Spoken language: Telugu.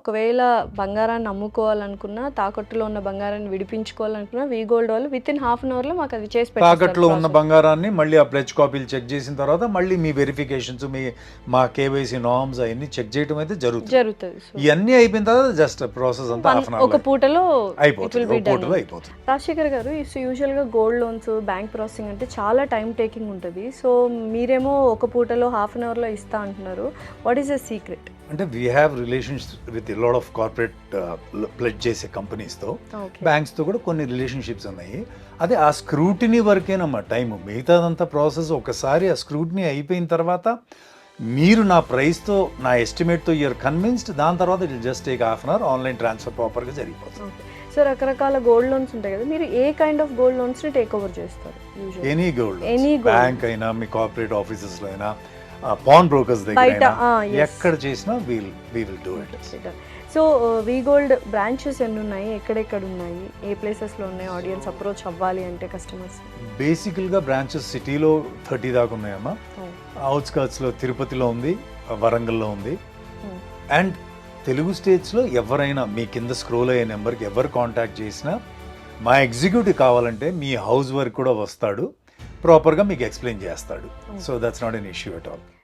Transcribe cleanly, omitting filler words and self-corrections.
ఒకవేళ బంగారాన్ని అమ్ముకోవాలనుకున్నా, తాకట్టులో ఉన్న బంగారాన్ని విడిపించుకోవాలనుకున్నా వీ గోల్డ్ వాళ్ళు విత్ ఇన్ హాఫ్ అన్ అవర్లో మాకు అది చేసి తాకట్లో ఉన్న పెట్టారు. బంగారాన్ని మళ్ళీ ఆ ప్లెడ్జ్ కాపీలు చెక్ చేసిన తర్వాత మళ్ళీ మీ వెరిఫికేషన్స్ మా కేవైసీ నార్మ్స్ అవన్నీ చెక్ చేయడం అయితే జరుగుతుంది. ఇవన్నీ అయిపోయిన తర్వాత జస్ట్ ప్రాసెస్ అంతా హాఫ్ అన్ ఒక అవర్ పూటలో అయిపోతుంది, ఒక పూటలో అయిపోతుంది. రాజశేఖర్ గారు, యూజువల్గా గోల్డ్ లోన్స్, బ్యాంక్ ప్రాసెసింగ్ అంటే చాలా టైం టేకింగ్ ఉంటుంది. సో మీరేమో ఒక పూటలో హాఫ్ అన్ అవర్లో ఇస్తా అంటున్నారు. What is the secret? అంటే we have relations with lot of corporate pledge చేసే కంపెనీస్తో, బ్యాంక్స్తో కూడా కొన్ని రిలేషన్షిప్స్ ఉన్నాయి. అదే ఆ స్క్రూటినీ వరకేనమ్మా టైము. మిగతాదంతా ప్రాసెస్ ఒకసారి ఆ స్క్రూటినీ అయిపోయిన తర్వాత మీరు నా ప్రైస్తో, నా ఎస్టిమేట్తో యూఆర్ కన్విన్స్డ్, దాని తర్వాత it just take half an hour, online transfer ప్రాపర్గా జరిగిపోతుంది. సో రకరకాల గోల్డ్ లోన్స్ ఉంటాయి కదా, మీరు ఏ కైండ్ ఆఫ్ గోల్డ్ లోన్స్ని టేక్ ఓవర్ చేస్తారు? ఎనీ గోల్డ్, బ్యాంక్ అయినా, మీ కార్పొరేట్ ఆఫీసెస్లో అయినా, పాన్ బ్రోకర్స్ దగ్గర ఎక్కడ చేసినా we will do it. So we gold branches ఎన్ని ఉన్నాయి, ఎక్కడెక్కడ ఉన్నాయి, ఏ ప్లేసెస్లో ఉన్నాయి ఆడియన్స్ అప్రోచ్ అవ్వాలి అంటే కస్టమర్స్? బేసికల్గా బ్రాంచెస్ సిటీలో 30 దాకా ఉన్నాయమ్మా. అవుట్స్కర్ట్స్లో తిరుపతిలో ఉంది, వరంగల్లో ఉంది. అండ్ తెలుగు స్టేట్స్లో ఎవరైనా మీ కింద స్క్రోల్ అయ్యే నెంబర్కి ఎవరు కాంటాక్ట్ చేసినా మా ఎగ్జిక్యూటివ్ కావాలంటే మీ హౌస్ వర్క్ కూడా వస్తాడు, ప్రాపర్గా మీకు ఎక్స్ప్లెయిన్ చేస్తాడు. So that's not an issue at all.